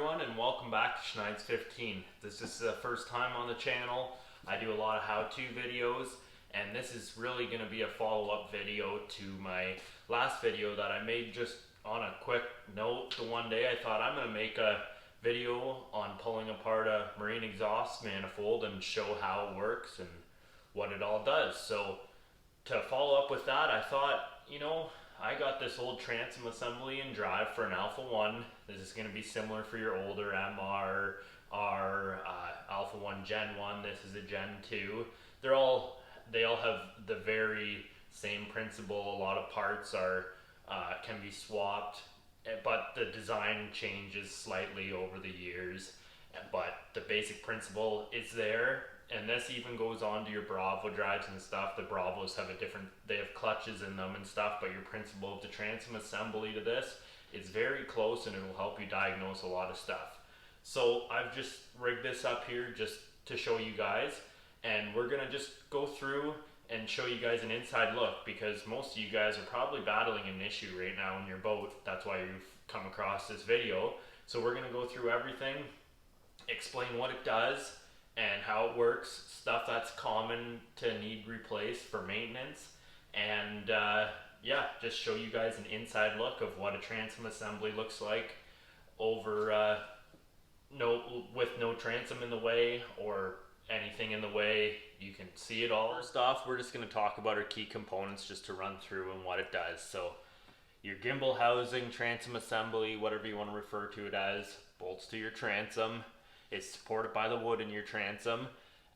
everyone, and welcome back to Schneid's 15. This is the first time on the channel. I do a lot of how-to videos, and this is really going to be a follow-up video to my last video that I made just on a quick note. The one day I thought I'm going to make a video on pulling apart a Marine Exhaust Manifold and show how it works and what it all does. So to follow up with that, I thought, I got this old Transom assembly and drive for an Alpha 1. This is going to be similar for your older MR, R, Alpha 1 Gen 1. This is a Gen 2. They all have the very same principle. A lot of parts can be swapped, but the design changes slightly over the years. But the basic principle is there. And this even goes on to your Bravo drives and stuff. The Bravos have they have clutches in them and stuff, but your principle of the Transom assembly to this is very close, and it will help you diagnose a lot of stuff. So I've just rigged this up here just to show you guys, and we're gonna just go through and show you guys an inside look, because most of you guys are probably battling an issue right now in your boat. That's why you've come across this video. So we're gonna go through everything, explain what it does, and how it works, stuff that's common to need replaced for maintenance, and just show you guys an inside look of what a transom assembly looks like over with no transom in the way or anything in the way. You can see it all. First off, we're just going to talk about our key components just to run through and what it does. So your gimbal housing, transom assembly, whatever you want to refer to it as, bolts to your transom. It's supported by the wood in your transom,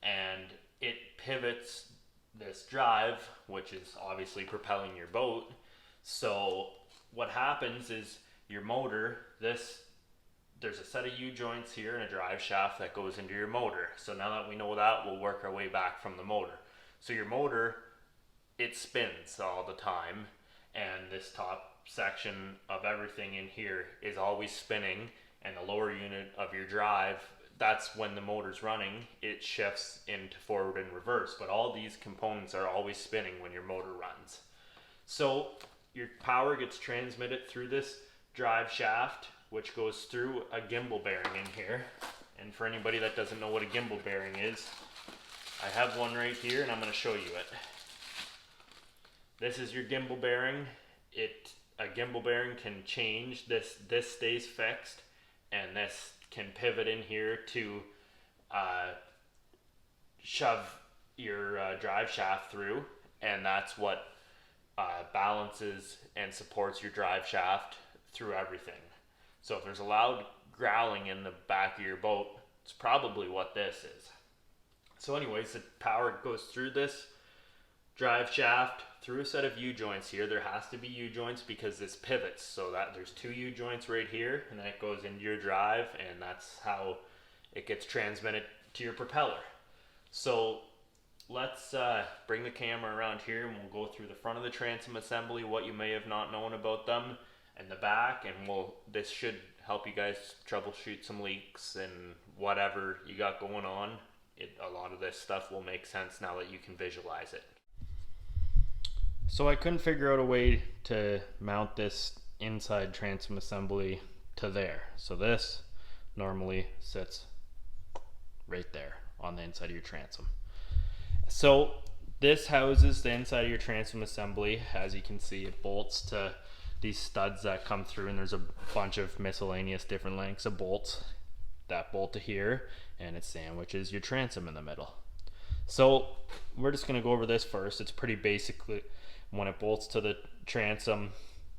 and it pivots this drive, which is obviously propelling your boat. So what happens is your motor, there's a set of U-joints here and a drive shaft that goes into your motor. So now that we know that, we'll work our way back from the motor. So your motor, it spins all the time, and this top section of everything in here is always spinning, and the lower unit of your drive, that's when the motor's running, it shifts into forward and reverse, but all these components are always spinning when your motor runs. So your power gets transmitted through this drive shaft, which goes through a gimbal bearing in here. And for anybody that doesn't know what a gimbal bearing is, I have one right here and I'm going to show you it. This is your gimbal bearing. A gimbal bearing can change. This stays fixed, and this can pivot in here to shove your drive shaft through, and that's what balances and supports your drive shaft through everything. So if there's a loud growling in the back of your boat, it's probably what this is. So anyways, the power goes through this drive shaft through a set of U-joints here. There has to be U-joints because this pivots, so that there's two U-joints right here, and then it goes into your drive, and that's how it gets transmitted to your propeller. So let's bring the camera around here, and we'll go through the front of the transom assembly, what you may have not known about them, and the back, and this should help you guys troubleshoot some leaks and whatever you got going on. A lot of this stuff will make sense now that you can visualize it. So I couldn't figure out a way to mount this inside transom assembly to there. So this normally sits right there on the inside of your transom. So this houses the inside of your transom assembly. As you can see, it bolts to these studs that come through, and there's a bunch of miscellaneous different lengths of bolts that bolt to here, and it sandwiches your transom in the middle. So we're just going to go over this first. It's pretty basically, when it bolts to the transom,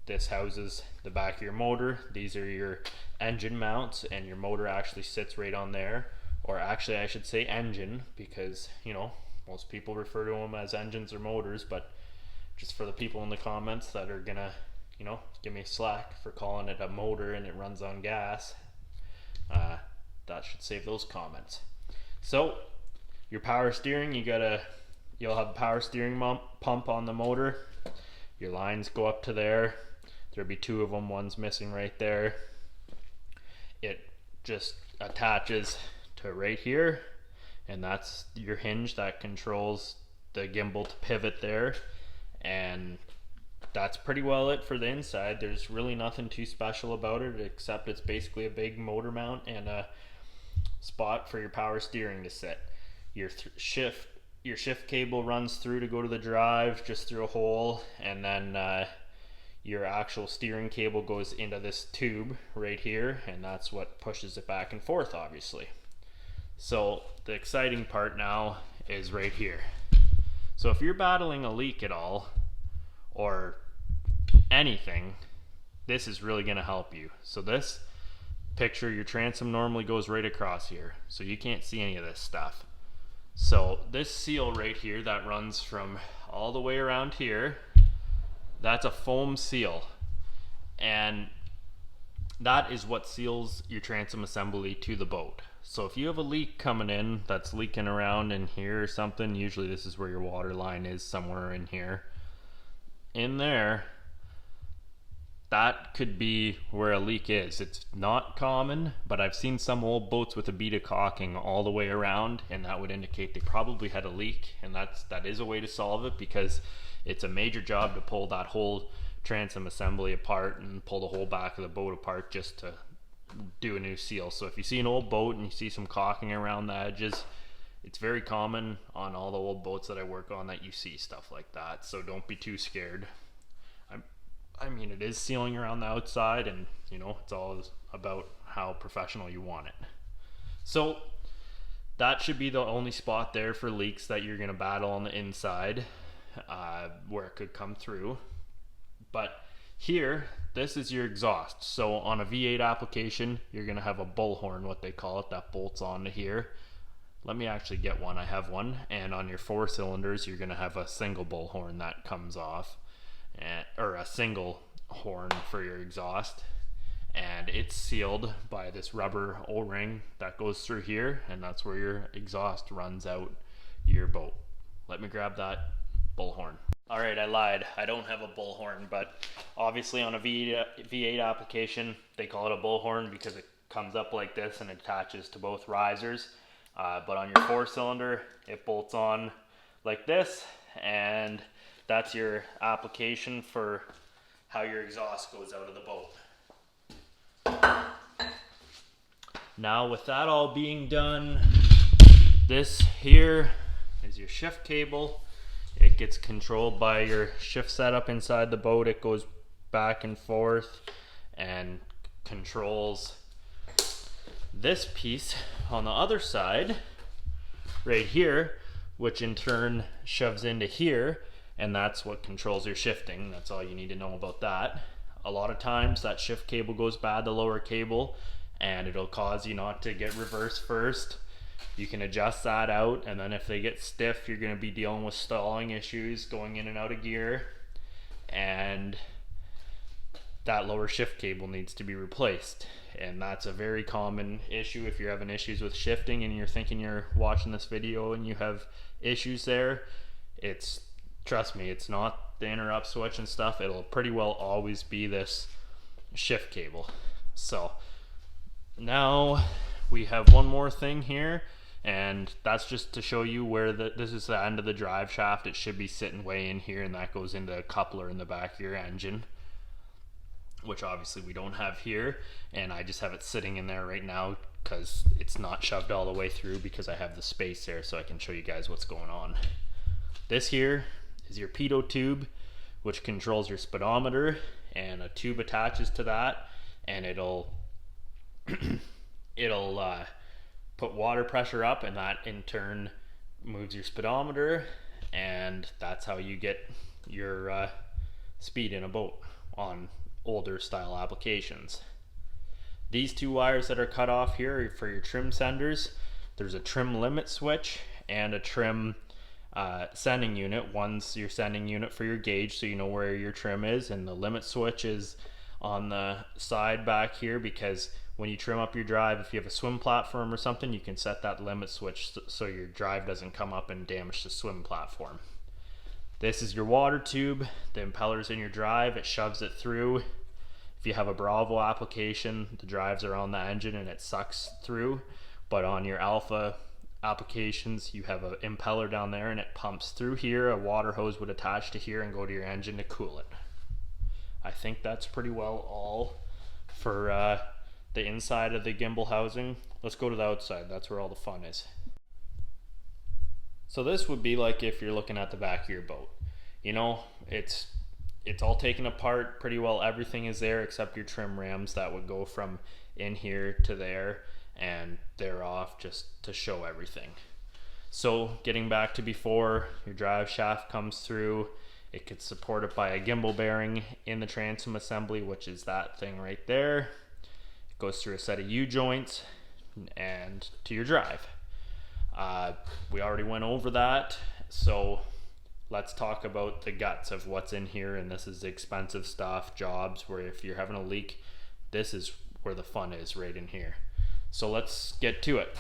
this houses the back of your motor. These are your engine mounts, and your motor actually sits right on there. Or actually, I should say engine, because most people refer to them as engines or motors, but just for the people in the comments that are gonna give me slack for calling it a motor and it runs on gas, that should save those comments. So your power steering, you'll have a power steering pump on the motor. Your lines go up to there. There'll be two of them, one's missing right there. It just attaches to right here, and that's your hinge that controls the gimbal to pivot there, and that's pretty well it for the inside. There's really nothing too special about it, except it's basically a big motor mount and a spot for your power steering to sit. Your shift cable runs through to go to the drive, just through a hole, and then your actual steering cable goes into this tube right here, and that's what pushes it back and forth, obviously. So the exciting part now is right here. So if you're battling a leak at all, or anything, this is really going to help you. So this picture, your transom normally goes right across here, so you can't see any of this stuff. So this seal right here that runs from all the way around here, that's a foam seal, and that is what seals your transom assembly to the boat. So if you have a leak coming in that's leaking around in here or something, usually this is where your water line is, somewhere in here, in there, that could be where a leak is. It's not common, but I've seen some old boats with a bead of caulking all the way around, and that would indicate they probably had a leak, and that is a way to solve it, because it's a major job to pull that whole transom assembly apart and pull the whole back of the boat apart just to do a new seal. So if you see an old boat and you see some caulking around the edges, it's very common on all the old boats that I work on that you see stuff like that, so don't be too scared. I mean, it is sealing around the outside, and you know, it's all about how professional you want it. So that should be the only spot there for leaks that you're going to battle on the inside, where it could come through. But here, this is your exhaust. So on a V8 application, you're going to have a bullhorn, what they call it, that bolts onto here. Let me actually get one. I have one. And on your 4 cylinders, you're going to have a single bullhorn that comes off, or a single horn for your exhaust. And it's sealed by this rubber O-ring that goes through here, and that's where your exhaust runs out your boat. Let me grab that bullhorn. Alright, I lied. I don't have a bullhorn, but obviously on a V8 application, they call it a bullhorn because it comes up like this and attaches to both risers. But on your 4-cylinder, it bolts on like this, and that's your application for how your exhaust goes out of the boat. Now with that all being done, this here is your shift cable. It gets controlled by your shift setup inside the boat. It goes back and forth and controls this piece on the other side right here, which in turn shoves into here, and that's what controls your shifting. That's all you need to know about that. A lot of times that shift cable goes bad, the lower cable, and it'll cause you not to get reverse first. You can adjust that out, and then if they get stiff, you're going to be dealing with stalling issues going in and out of gear, and that lower shift cable needs to be replaced. And that's a very common issue if you're having issues with shifting and you're thinking you're watching this video and you have issues there. Trust me, it's not the interrupt switch and stuff. It'll pretty well always be this shift cable. So now we have one more thing here, and that's just to show you where this is the end of the drive shaft. It should be sitting way in here, and that goes into a coupler in the back of your engine, which obviously we don't have here, and I just have it sitting in there right now because it's not shoved all the way through, because I have the space there so I can show you guys what's going on. This here is your Pitot Tube, which controls your speedometer, and a tube attaches to that, and it'll put water pressure up, and that in turn moves your speedometer, and that's how you get your speed in a boat on older style applications. These 2 wires that are cut off here are for your trim senders. There's a trim limit switch and a trim sending unit. One's your sending unit for your gauge, so you know where your trim is, and the limit switch is on the side back here, because when you trim up your drive, if you have a swim platform or something, you can set that limit switch so your drive doesn't come up and damage the swim platform. This is your water tube. The impeller's in your drive. It shoves it through. If you have a Bravo application, the drives are on the engine and it sucks through. But on your Alpha applications, you have an impeller down there and it pumps through here. A water hose would attach to here and go to your engine to cool it. think that's pretty well all for the inside of the gimbal housing. Let's go to the outside. That's where all the fun is. So this would be like if you're looking at the back of your boat. You know, it's all taken apart pretty well. Everything is there except your trim rams that would go from in here to there, and they're off just to show everything. So getting back to before, your drive shaft comes through. It gets supported by a gimbal bearing in the transom assembly, which is that thing right there. It goes through a set of U-joints and to your drive. We already went over that, so let's talk about the guts of what's in here. And this is expensive stuff, jobs, where if you're having a leak, this is where the fun is, right in here. So let's get to it.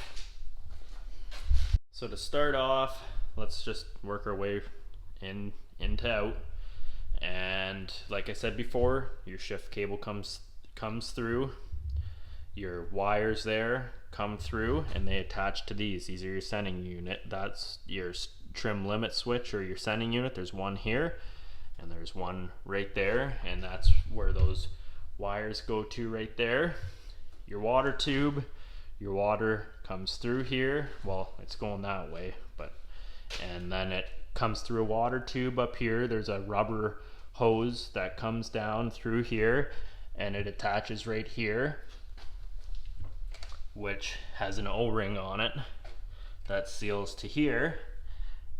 So to start off, let's just work our way into out. And like I said before, your shift cable comes through. Your wires there come through and they attach to these. These are your sending unit. That's your trim limit switch or your sending unit. There's one here and there's one right there, and that's where those wires go to right there. Your water tube, your water comes through here. Well, it's going that way, and then it comes through a water tube up here. There's a rubber hose that comes down through here and it attaches right here, which has an O-ring on it that seals to here,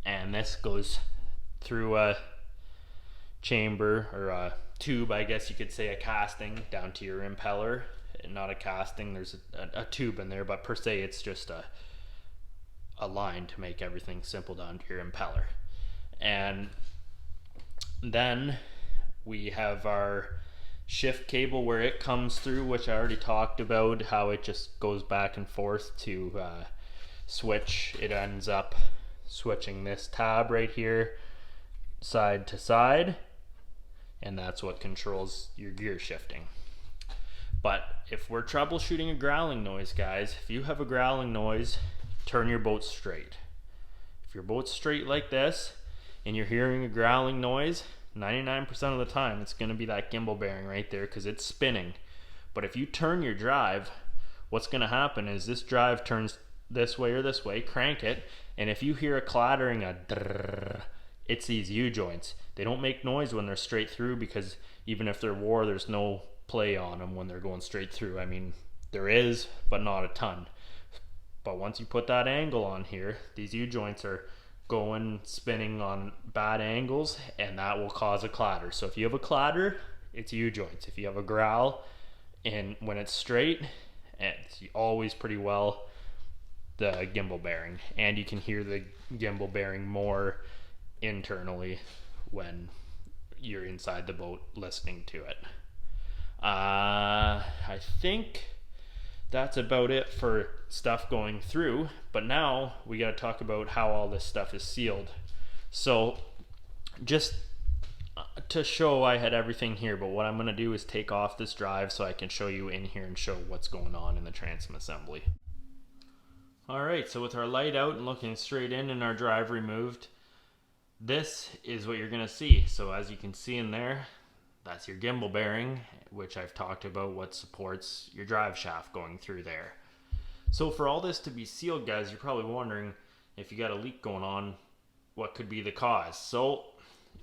and this goes through a chamber or a tube, I guess you could say, a casting down to your impeller. Not a casting, there's a tube in there, but per se it's just a line to make everything simple down to your impeller. And then we have our shift cable where it comes through, which I already talked about, how it just goes back and forth to switch. It ends up switching this tab right here side to side, and that's what controls your gear shifting. But if we're troubleshooting a growling noise, guys, if you have a growling noise, turn your boat straight. If your boat's straight like this and you're hearing a growling noise, 99% of the time it's going to be that gimbal bearing right there because it's spinning. But if you turn your drive, what's going to happen is this drive turns this way or this way, crank it, and if you hear a clattering, a drrrr, it's these U-joints. They don't make noise when they're straight through because even if they're wore, there's no play on them when they're going straight through. I mean, there is, but not a ton. But once you put that angle on here, these U-joints are going spinning on bad angles, and that will cause a clatter. So if you have a clatter, it's U-joints. If you have a growl and when it's straight, it's always pretty well the gimbal bearing, and you can hear the gimbal bearing more internally when you're inside the boat listening to it. I think that's about it for stuff going through, but now we got to talk about how all this stuff is sealed. So just to show, I had everything here, but what I'm going to do is take off this drive so I can show you in here and show what's going on in the transom assembly. Alright, so with our light out and looking straight in and our drive removed, this is what you're going to see. So as you can see in there, that's your gimbal bearing, which I've talked about, what supports your drive shaft going through there. So for all this to be sealed, guys, you're probably wondering if you got a leak going on, what could be the cause? So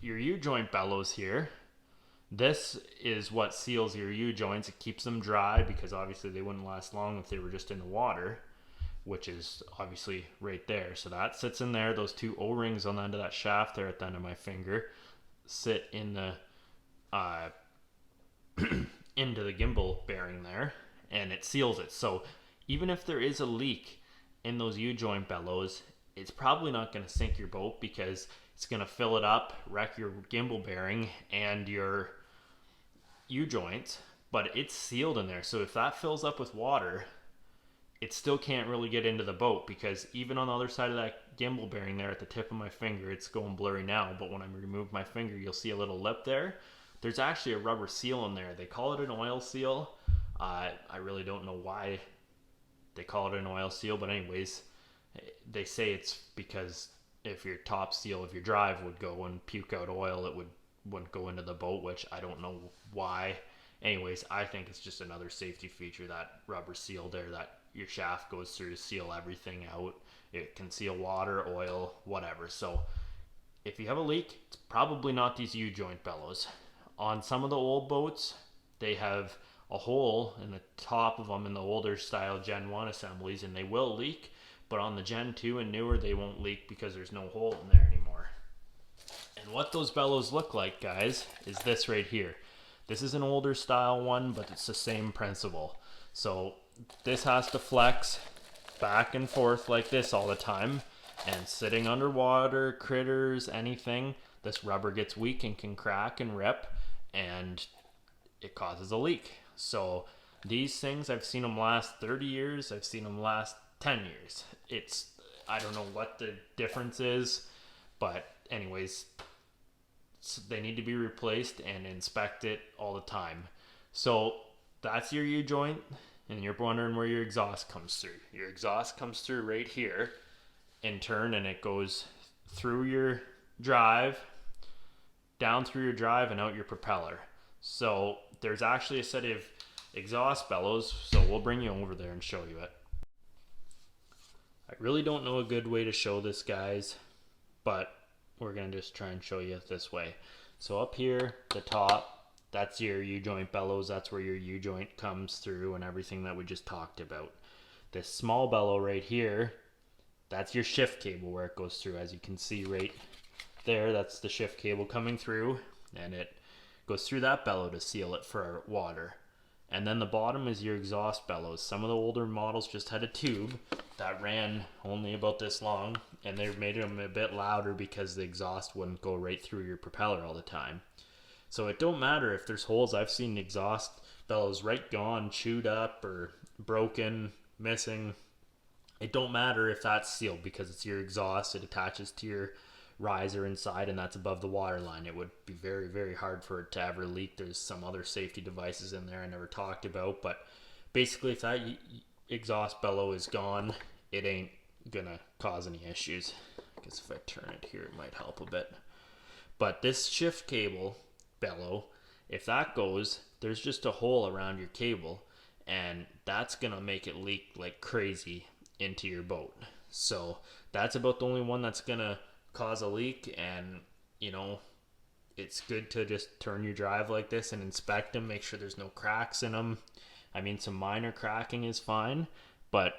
your U-joint bellows here, this is what seals your U-joints. It keeps them dry because obviously they wouldn't last long if they were just in the water, which is obviously right there. So that sits in there. Those two O-rings on the end of that shaft there at the end of my finger sit in the into the gimbal bearing there, and it seals it. So even if there is a leak in those U-joint bellows, it's probably not going to sink your boat because it's going to fill it up, wreck your gimbal bearing and your U-joints, but it's sealed in there. So if that fills up with water, it still can't really get into the boat, because even on the other side of that gimbal bearing there at the tip of my finger, it's going blurry now, but when I remove my finger, you'll see a little lip there. There's actually a rubber seal in there. They call it an oil seal. I really don't know why they call it an oil seal, but anyways, they say it's because if your top seal of your drive would go and puke out oil, it would wouldn't go into the boat, which I don't know why. Anyways, I think it's just another safety feature, that rubber seal there that your shaft goes through to seal everything out. It can seal water, oil, whatever. So if you have a leak, it's probably not these U-joint bellows. On some of the old boats, they have a hole in the top of them in the older style Gen 1 assemblies, and they will leak. But on the Gen 2 and newer, they won't leak because there's no hole in there anymore. And what those bellows look like, guys, is this right here. This is an older style one, but it's the same principle. So this has to flex back and forth like this all the time. And sitting underwater, critters, anything, this rubber gets weak and can crack and rip, and it causes a leak. So these things, I've seen them last 30 years. I've seen them last 10 years. I don't know what the difference is, but anyways, they need to be replaced and inspected all the time. So that's your U-joint, and you're wondering where your exhaust comes through. Your exhaust comes through right here in turn, and it goes through your drive, down through your drive, and out your propeller. So there's actually a set of exhaust bellows, so we'll bring you over there and show you it. I really don't know a good way to show this, guys, but we're going to just try and show you it this way. So up here, the top, that's your U-joint bellows. That's where your U-joint comes through and everything that we just talked about. This small bellow right here, that's your shift cable where it goes through. As you can see right there, that's the shift cable coming through, and it goes through that bellow to seal it for water. And then the bottom is your exhaust bellows. Some of the older models just had a tube that ran only about this long, and they made them a bit louder because the exhaust wouldn't go right through your propeller all the time. So it don't matter if there's holes. I've seen exhaust bellows right gone, chewed up, or broken, missing. It don't matter if that's sealed because it's your exhaust. It attaches to your riser inside, and that's above the water line. It would be very, very hard for it to ever leak. There's some other safety devices in there I never talked about, but basically if that exhaust bellow is gone, it ain't gonna cause any issues. I guess if I turn it here, it might help a bit. But this shift cable bellow, if that goes, there's just a hole around your cable, and that's gonna make it leak like crazy into your boat. So that's about the only one that's gonna cause a leak. And you know, it's good to just turn your drive like this and inspect them, make sure there's no cracks in them. I mean, some minor cracking is fine, but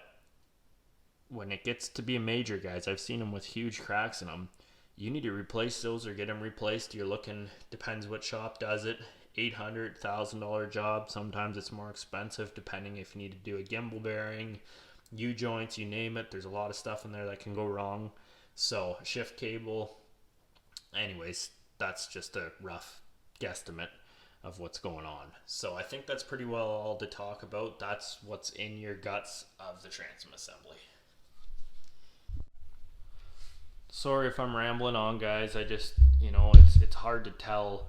when it gets to be a major, guys, I've seen them with huge cracks in them. You need to replace those or get them replaced. You're looking, depends what shop does it, $800, $1,000 job. Sometimes it's more expensive depending if you need to do a gimbal bearing, U-joints, you name it. There's a lot of stuff in there that can go wrong. So shift cable, anyways, that's just a rough guesstimate of what's going on. So I think that's pretty well all to talk about. That's what's in your guts of the transom assembly. Sorry if I'm rambling on, guys. I just, it's hard to tell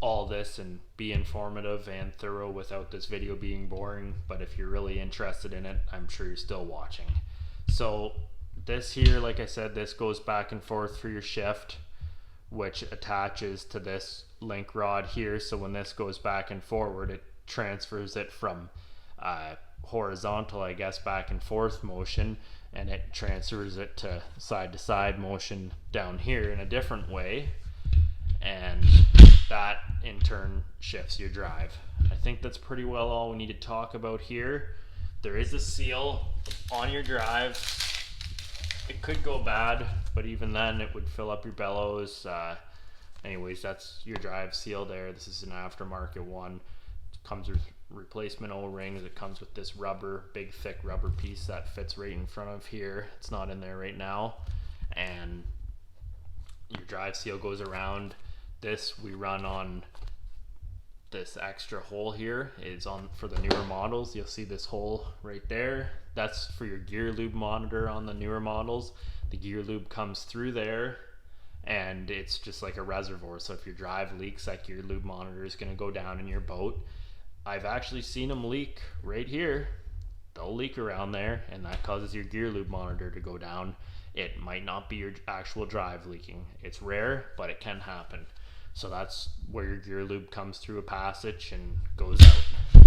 all this and be informative and thorough without this video being boring, but if you're really interested in it, I'm sure you're still watching. So this here, like I said, this goes back and forth for your shift, which attaches to this link rod here. So when this goes back and forward, it transfers it from horizontal, I guess, back and forth motion, and it transfers it to side motion down here in a different way, and that in turn shifts your drive. I think that's pretty well all we need to talk about here. There is a seal on your drive. It could go bad, but even then it would fill up your bellows. Anyways, that's your drive seal there. This is an aftermarket one. It comes with replacement O-rings. It comes with this rubber, big thick rubber piece that fits right in front of here. It's not in there right now. And your drive seal goes around. This we run on this extra hole here. Is on for the newer models. You'll see this hole right there. That's for your gear lube monitor on the newer models. The gear lube comes through there, and it's just like a reservoir. So if your drive leaks, that gear lube monitor is going to go down in your boat. I've actually seen them leak right here. They'll leak around there, and that causes your gear lube monitor to go down. It might not be your actual drive leaking. It's rare, but it can happen. So that's where your gear lube comes through a passage and goes out.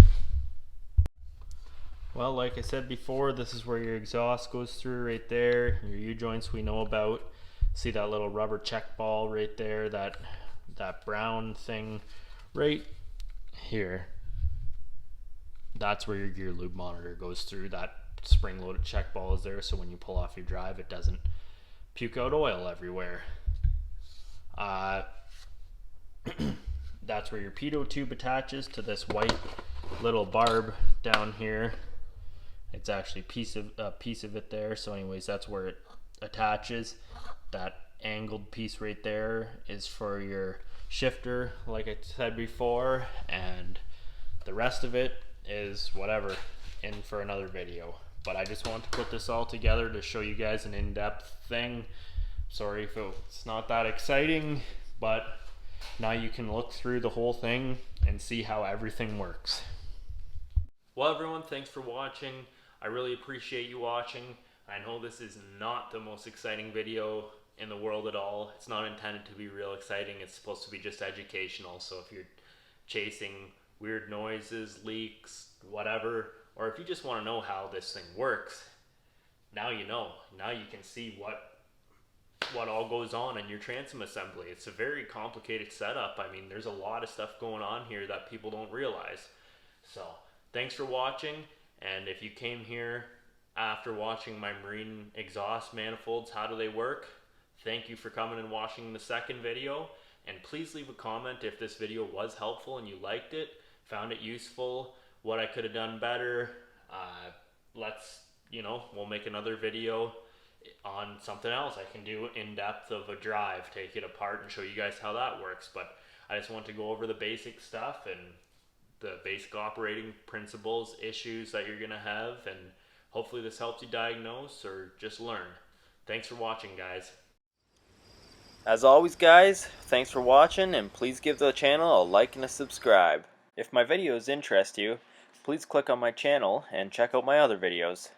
Well, like I said before, this is where your exhaust goes through right there. Your U-joints we know about. See that little rubber check ball right there, that brown thing right here. That's where your gear lube monitor goes through. That spring-loaded check ball is there, so when you pull off your drive, it doesn't puke out oil everywhere. That's where your Pitot tube attaches to this white little barb down here. It's actually a piece of it there. So anyways, that's where it attaches. That angled piece right there is for your shifter, like I said before, and the rest of it is whatever, in for another video. But I just want to put this all together to show you guys an in-depth thing. Sorry if it's not that exciting, but now you can look through the whole thing and see how everything works. Well, everyone, thanks for watching. I really appreciate you watching. I know this is not the most exciting video in the world at all. It's not intended to be real exciting. It's supposed to be just educational. So if you're chasing weird noises, leaks, whatever, or if you just want to know how this thing works, now you know. Now you can see what all goes on in your transom assembly. It's a very complicated setup. I mean, there's a lot of stuff going on here that people don't realize. So thanks for watching, and if you came here after watching my Marine Exhaust Manifolds, how do they work, thank you for coming and watching the second video, and please leave a comment if this video was helpful and you liked it, found it useful, what I could have done better. We'll make another video on something else. I can do in depth of a drive, take it apart and show you guys how that works. But I just want to go over the basic stuff and the basic operating principles, issues that you're gonna have, and hopefully this helps you diagnose or just learn. Thanks for watching, guys. As always, guys, thanks for watching, and please give the channel a like and a subscribe. If my videos interest you, please click on my channel and check out my other videos.